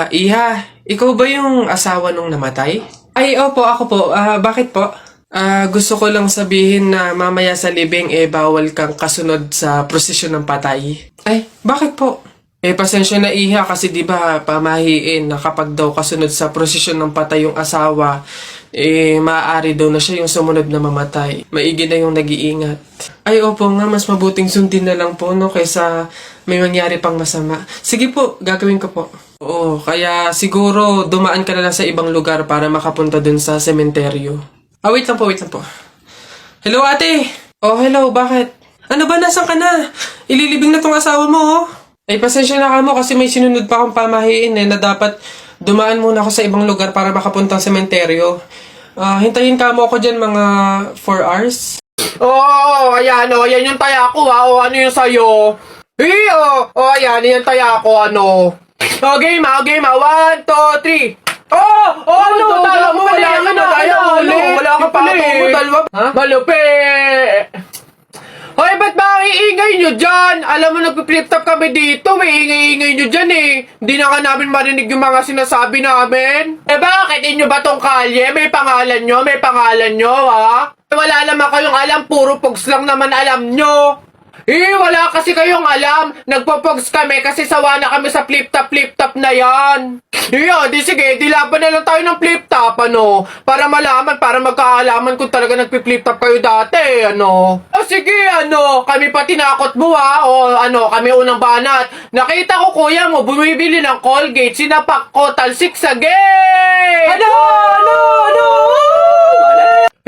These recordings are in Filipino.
Iha, ikaw ba yung asawa nung namatay? Ay, opo, ako po. Bakit po? Gusto ko lang sabihin na mamaya sa libing bawal kang kasunod sa prosesyon ng patay. Ay, bakit po? Pasensya na Iha kasi 'di ba pamahiin na kapag daw kasunod sa prosesyon ng patay yung asawa, maaari daw na siya yung sumunod na mamatay. Maigi na yung nag-iingat. Ay, opo nga, mas mabuting sundin na lang po, no, kaysa may mangyari pang masama. Sige po, gagawin ko po. Oo, kaya siguro dumaan ka na lang sa ibang lugar para makapunta dun sa sementeryo. Wait lang po, wait lang po. Hello, ate! Oh, hello, bakit? Ano ba, nasan ka na? Ililibing na tong asawa mo, oh. Pasensya na ka mo kasi may sinunod pa akong pamahiin na dapat dumaan muna ako sa ibang lugar para makapunta sa sementeryo. Hintayin ka mo ako dyan mga 4 hours. Ayan, yan yung taya ko, ha. Ano yung sa'yo? Ayan, yan taya ko, ano. Game, 1, 2, 3. Ano, tala mo, wala ka na, wala ka pala, dalawa. Malupit. Hoy, ba't ba ang iingay nyo dyan? Alam mo, nagpi-flip top kami dito. May ingay-ingay nyo dyan eh. Hindi na nga namin marinig yung mga sinasabi namin. Bakit? Inyo ba tong kalye? May pangalan nyo? May pangalan nyo, ha? Wala naman kayong alam. Puro pogs lang naman alam nyo. Wala kasi kayong alam. Nagpo-pogs kami kasi sawa na kami sa flip top na yan. Di sige, dilaban na lang tayo ng flip top, ano? Para malaman, para magkaalaman kung talaga nagpi-flip top kayo dati, ano? Sige, ano? Kami pa tinakot mo, ha? Kami unang banat. Nakita ko, kuya mo, bumibili ng Colgate, sinapak ko, talsik sa gate! Ano?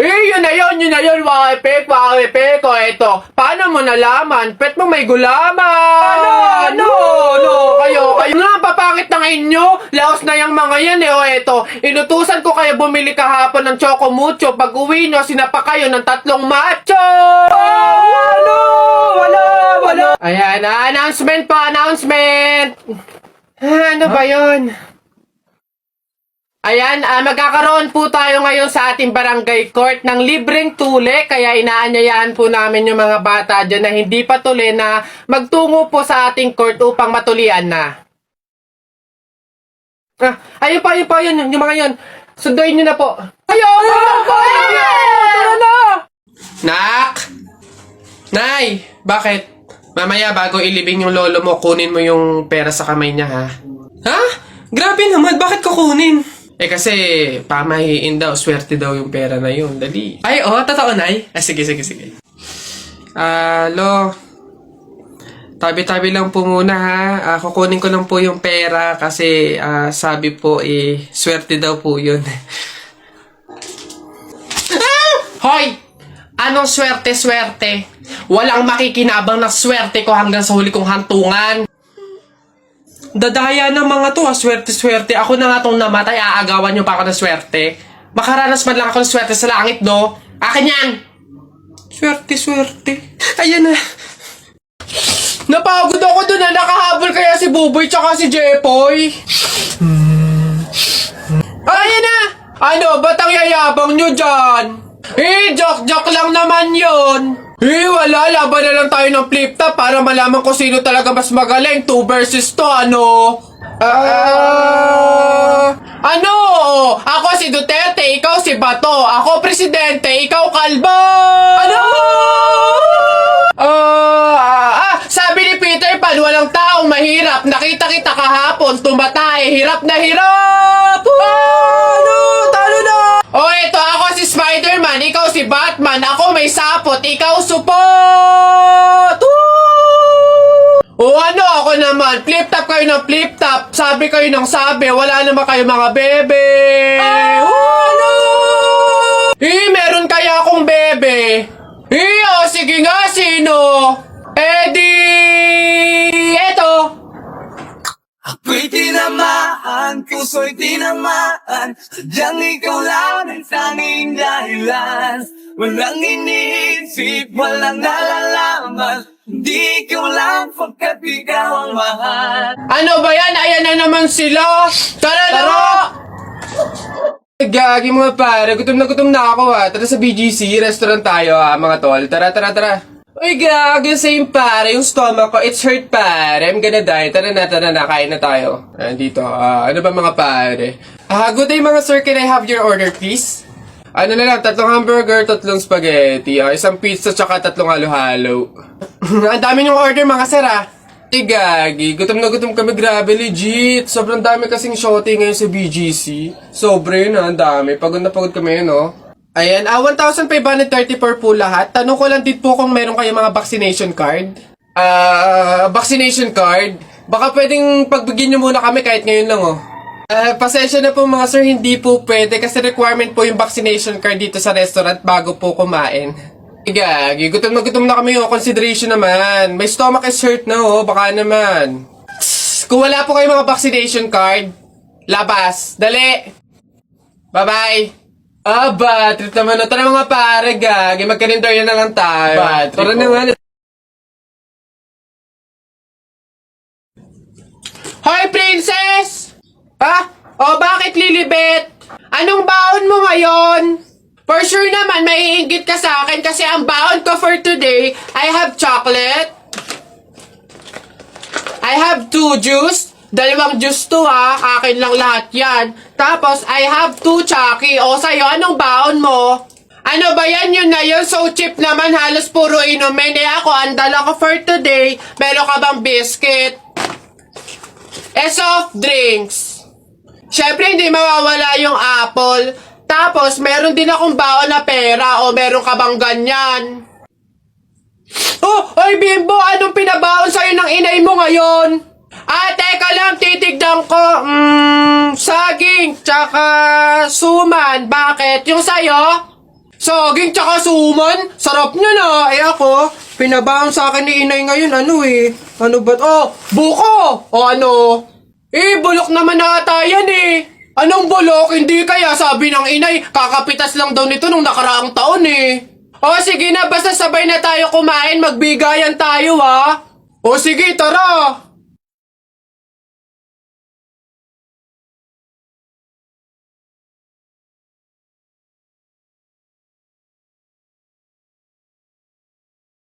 Yun na yun, wapek, o eto, paano mo nalaman? Pet mo may gulaman! Kayo nga, papangit ng inyo, laos na yung mga yan, o eto, inutusan ko kayo bumili kahapon ng Choco Mucho, pag uwi nyo, sinapa kayo ng 3 macho! Wala! Ayan, announcement po, announcement! Ano ba yun? Ayan, magkakaroon po tayo ngayon sa ating barangay court ng libreng tule, kaya inaanyayahan po namin yung mga bata dyan na hindi pa tuli na magtungo po sa ating court upang matulian na. Ayun pa, yung mga yun. Sunduin nyo na po. Ayun! Tara na! Nak! Nay! Bakit? Mamaya bago ilibing yung lolo mo, kunin mo yung pera sa kamay niya, ha? Ha? Grabe naman, bakit kukunin? Kasi pamahiin daw, swerte daw yung pera na yun. Dali. Ay, totoo, Nay? Sige. Lo, tabi-tabi lang po muna, ha? Kukunin ko lang po yung pera kasi sabi po, swerte daw po yun. Hoy! Anong swerte? Walang makikinabang na swerte ko hanggang sa huli kong hantungan. Dadaya ng mga to, swerte. Ako na nga tong namatay, aagawan nyo pa ako ng swerte. Makaranas man lang ako ng swerte sa langit, no? Akin yan! Swerte. Ayan na. Napagod ako dun na nakahabol kaya si Buboy tsaka si Jepoy. Ayan na! Ano, ba't ang yayabang nyo dyan? Joke lang naman yun. Wala, laban na lang tayo ng flip top para malaman ko sino talaga mas magaling. 2 versus 2, ano? Ano? Ako si Duterte, ikaw si Bato. Ako presidente, ikaw kalbo! Ano? Sabi ni Peter Pan, walang taong mahirap. Nakita kita kahapon, tumatay, hirap na hirap! Talo na! Eto, ako si Spider-Man, ikaw si Batman, ako may sapot, ikaw support! Ano ako naman, flip top kayo ng flip top, sabi kayo ng sabi, wala naman kayo mga bebe! Meron kaya akong bebe? Sige nga, sino? Eto! Ako'y tinamaan, puso'y tinamaan, sadyang ikaw lang ang tanging dahilan. Walang iniisip, walang nalalaman, hindi ikaw lang pagkat ikaw ang mahal. Ano ba yan? Ayan na naman sila! Tara! Gagi mga pare, gutom na ako, ha. Tara sa BGC, restaurant tayo, ha, mga tol. Tara. Uy, gago, same pare. Yung stomach ko, it's hurt pare. I'm gonna die. Tara na. Kain na tayo. Dito. Ano ba mga pare? Good day mga sir. Can I have your order, please? Ano na lang, 3 hamburger, 3 spaghetti, 1 pizza, tsaka 3 halo-halo. Ang dami yung order mga sir gagi. Gutom na gutom kami, grabe, legit. Sobrang dami kasing shorty ngayon sa BGC. Sobre yun ang dami. Pagod na pagod kami yun, Ayan, 1,534 po lahat. Tanong ko lang din po kung meron kayo mga vaccination card. Vaccination card? Baka pwedeng pagbigyan nyo muna kami kahit ngayon lang, pasensya na po mga sir, hindi po pwede kasi requirement po yung vaccination card dito sa restaurant bago po kumain. Gagi, gutom na kami, consideration naman. My stomach is hurt na, baka naman. Kung wala po kayo mga vaccination card, labas, dali. Bye-bye. Bad trip naman. Tara mga pare, gagi, magkarinderya na lang tayo. Bad trip. Tara na nga. Hoy, princess! Bakit Lilibet? Anong baon mo ngayon? For sure naman, maiinggit ka sa akin kasi ang baon ko for today, I have chocolate. I have 2 juice. 2 juice to akin lang lahat yan. Tapos, I have 2 Chucky. O sa'yo, anong baon mo? Ano ba yan? Yun na yun. So cheap naman, halos puro inumin. Ako, ang dala ko for today, meron ka bang biscuit? Soft drinks. Siyempre, hindi mawawala yung apple. Tapos, meron din akong baon na pera o meron ka bang ganyan? Oy Bimbo, anong pinabaon sa'yo ng inay mo ngayon? Teka lang, titignan ko. Saging, tsaka suman. Bakit? Yung sa'yo? Saging, tsaka suman? Sarap niya na. Ako, pinabaon sa akin ni inay ngayon. Ano ba? Buko! Ano? Bulok naman ata yan Anong bulok? Hindi kaya sabi ng inay, kakapitas lang daw nito nung nakaraang taon sige na, basta sabay na tayo kumain, magbigayan tayo sige, tara!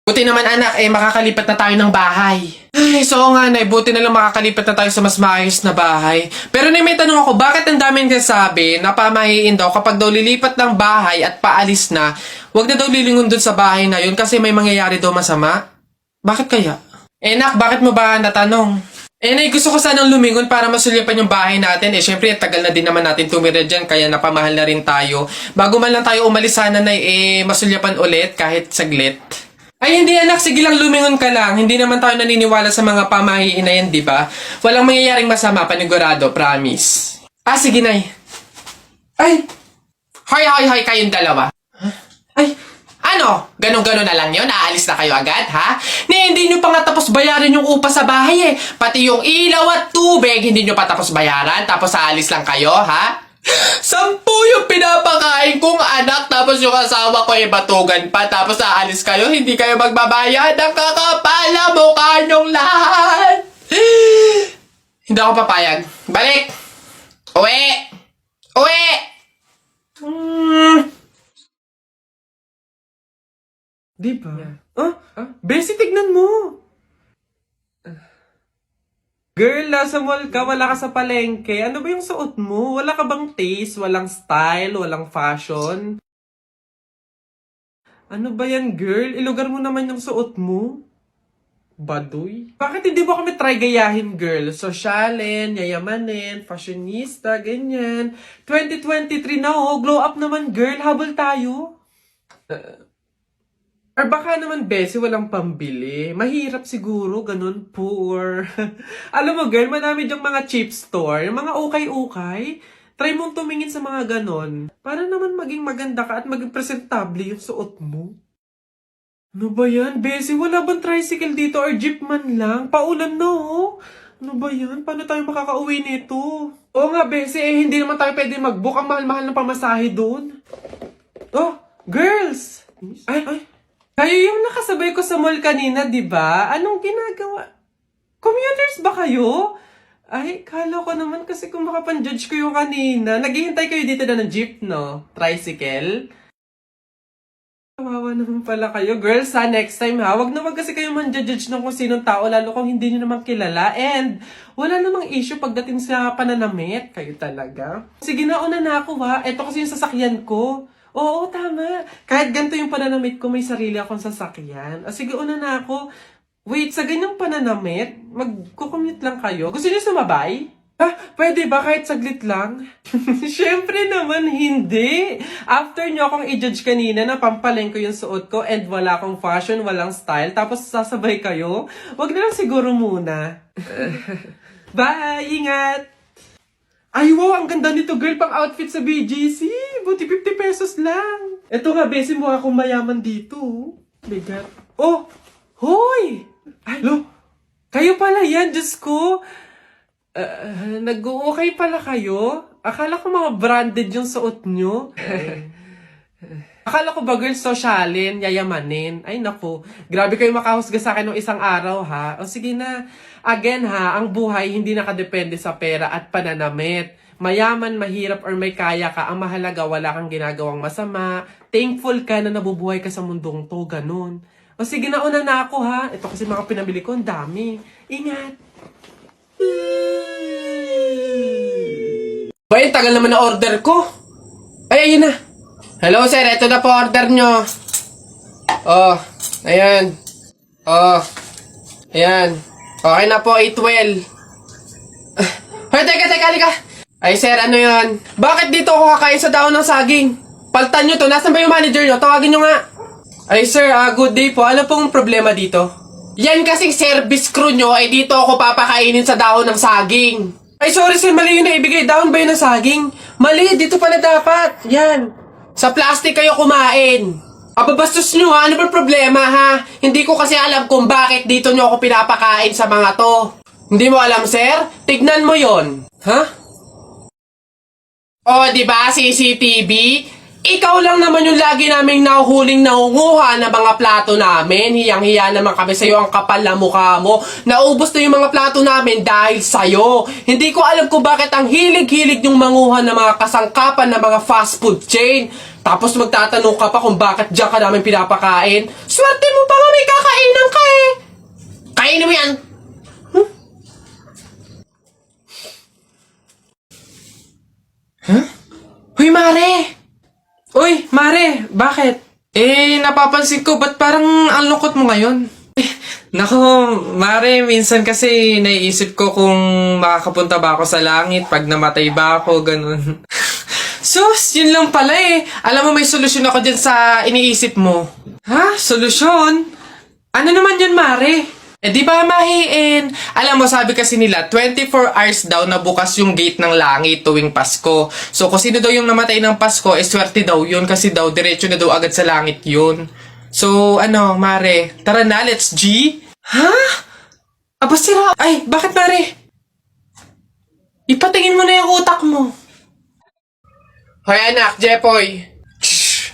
Buti naman anak, makakalipat na tayo ng bahay. So nga buti na lang makakalipat na tayo sa mas maayos na bahay. Pero may tanong ako, bakit ang daming nagsasabi na pamahiin daw kapag daw lilipat ng bahay at paalis na, wag na daw lilingon dun sa bahay na yun kasi may mangyayari daw masama? Bakit kaya? Nak, bakit mo ba natanong? Gusto ko sanang lumingon para masulyapan yung bahay natin. Syempre, tagal na din naman natin tumira dyan, kaya napamahal na rin tayo. Bago man lang tayo umalis sana na masulyapan ulit kahit saglit. Hindi anak, sige lang, lumingon ka lang. Hindi naman tayo naniniwala sa mga pamahiin na yan, di ba? Walang mangyayaring masama, panigurado, promise. Sige nay. Hoy, kayong dalawa. Ano? Ganon-ganon na lang yun? Aalis na kayo agad, ha? Hindi nyo pa nga tapos bayaran yung upa sa bahay Pati yung ilaw at tubig, hindi nyo pa tapos bayaran, tapos aalis lang kayo, ha? 10 yung pinapakain kong anak, tapos yung asawa ko batugan pa, tapos aalis kayo, hindi kayo magbabayad. Ang kakapala mukha nyong lahat. Hindi ako papayag. Balik! Uwi! Diba? Bessie, tignan mo! Girl, nasa mall ka, wala ka sa palengke. Ano ba yung suot mo? Wala ka bang taste? Walang style? Walang fashion? Ano ba yan, girl? Ilugar mo naman yung suot mo. Baduy? Bakit hindi mo kami try gayahin, girl? Sosyalin, yayamanin, fashionista, ganyan. 2023 na glow up naman, girl. Habol tayo. Or baka naman, Bessie, walang pambili. Mahirap siguro, ganun, poor. Alam mo, girl, madami dyang mga cheap store, yung mga ukay-ukay. Try mong tumingin sa mga ganon. Para naman maging maganda ka at maging presentable yung suot mo. Ano ba yan, Bessie? Wala bang tricycle dito or jeep man lang? Paulan na, Ano ba yan? Paano tayo makakauwi nito? Oo nga, Bessie, hindi naman tayo pwede mag-book. Ang mahal-mahal ng pamasahe doon. Girls! Kayo yung nakasabay ko sa mall kanina, di ba? Anong ginagawa? Commuters ba kayo? Kala ko naman kasi kung makapan-judge ko yung kanina. Naghihintay kayo dito na ng jeep, no? Tricycle? kawawa naman pala kayo. Girls, ha, next time ha, wag kasi kayo man-judge ng kung sinong tao, lalo kung hindi nyo naman kilala. And wala namang issue pagdating sa pananamit. Kayo talaga. Sige na, una na ako ha. Ito kasi yung sasakyan ko. Oo, tama. Kahit ganito yung pananamit ko, may sarili akong sasakyan. O sige, una na ako. Wait, sa ganyang pananamit, magkukumute lang kayo. Gusto nyo sumabay? Pwede ba kahit saglit lang? Siyempre naman hindi. After nyo akong i-judge kanina na pampaleng ko yung suot ko and wala akong fashion, walang style, tapos sasabay kayo, wag na lang siguro muna. Bye! Ingat! Ay, wow! Ang ganda nito, girl, pang outfit sa BGC. Buti 50 pesos lang. Ito nga, besi mo akong mayaman dito. Bigat. Oh! Hoy! Ay, lo! Kayo pala yan, Diyos ko! Nag-okay pala kayo? Akala ko mga branded yung suot nyo. Akala ko ba, girls, sosyalin, yayamanin. Ay, naku. Grabe kayo makahusga sa akin ng isang araw, ha? O sige na. Again, ha, ang buhay hindi nakadepende sa pera at pananamit. Mayaman, mahirap, or may kaya ka, ang mahalaga, wala kang ginagawang masama. Thankful ka na nabubuhay ka sa mundong to, ganun. O sige na, una na ako, ha? Ito kasi mga pinabili ko, ang dami. Ingat! Ba, tagal naman na order ko. Ay, ayun na. Hello, sir. Ito na po order nyo. Oh, ayan. Oh, ayan. Okay na po, 812. Hoy, teka, halika. Ay, sir, ano yun? Bakit dito ako kakain sa daon ng saging? Paltan nyo to. Nasaan ba yung manager nyo? Tawagin nyo nga. Ay, sir, good day po. Ano pong problema dito? Yan kasing service crew nyo, ay dito ako papakainin sa dahon ng saging. Ay, sorry sir, mali yun na ibigay. Dahon ba yun ng saging? Mali, dito pala dapat. Yan. Sa plastic kayo kumain. Ababastos nyo ha, ano ba problema ha? Hindi ko kasi alam kung bakit dito nyo ako pinapakain sa mga to. Hindi mo alam, sir? Tignan mo yon. Ha? O, diba, CCTV? Ikaw lang naman yung lagi naming nahuhuling nangunguha ng mga plato namin. Hiyang-hiya naman kami sa'yo, ang kapal na mukha mo. Naubos na yung mga plato namin dahil sa'yo. Hindi ko alam kung bakit ang hilig-hilig yung manguha ng mga kasangkapan ng mga fast food chain. Tapos magtatanong ka pa kung bakit diyan ka namin pinapakain. Swerte mo pa nga may kakainan ka eh. Kainin mo yan. Hoy, Mare! Uy, Mare, bakit? Napapansin ko, ba't parang ang lungkot mo ngayon? Nako, Mare, minsan kasi naiisip ko kung makakapunta ba ako sa langit pag namatay ba ako, ganun. Sus, yun lang pala eh. Alam mo, may solusyon ako dyan sa iniisip mo. Ha? Solusyon? Ano naman yun, Mare? Di ba mahiin? Alam mo, sabi kasi nila, 24 hours daw na bukas yung gate ng langit tuwing Pasko. So, kung sino daw yung namatay ng Pasko, swerte daw yun kasi daw, diretso na daw agad sa langit yun. So, Mare, tara na, let's G. Ha? Aba, sira. Ay, bakit, Mare? Ipatingin mo na yung utak mo. Hoy anak, Jepoy.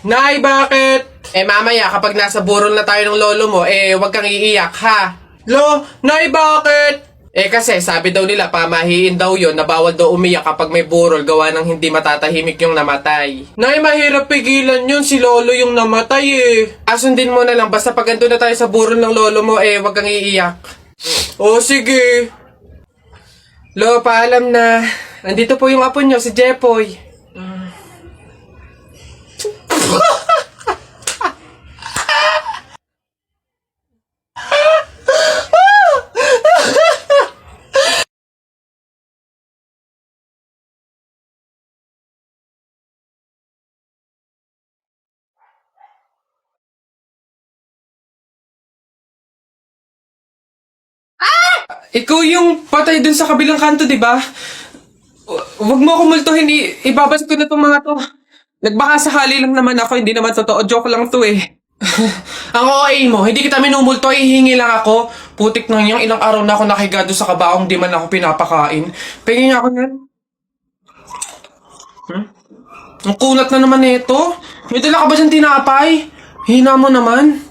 Nay, bakit? Mamaya, kapag nasa burol na tayo ng lolo mo, wag kang iiyak, ha? Lo, Nay, bakit? Kasi sabi daw nila, pamahiin daw yon na bawal daw umiyak kapag may burol gawa ng hindi matatahimik yung namatay. Nay, mahirap pigilan yun. Si Lolo yung namatay eh. Sundin mo na lang, basta pag andun na tayo sa burol ng lolo mo, wag kang iiyak. O, sige. Lo, paalam na. Nandito po yung apo nyo, si Jepoy. Ikaw yung patay dun sa kabilang kanto, di ba? Huwag mo ako multuhin. Ibabas ko na tong mga to. Nagbaka sakali lang naman ako. Hindi naman totoo. Joke lang to eh. Ang OA mo, hindi kita minumulto, ihingi lang ako. Putik na niyang ilang araw na ako nakahiga doon sa kabaong di man ako pinapakain. Pingin niya ako yan. Ang kunat na naman nito. May dala ka ba dyan tinapay? Hina mo naman.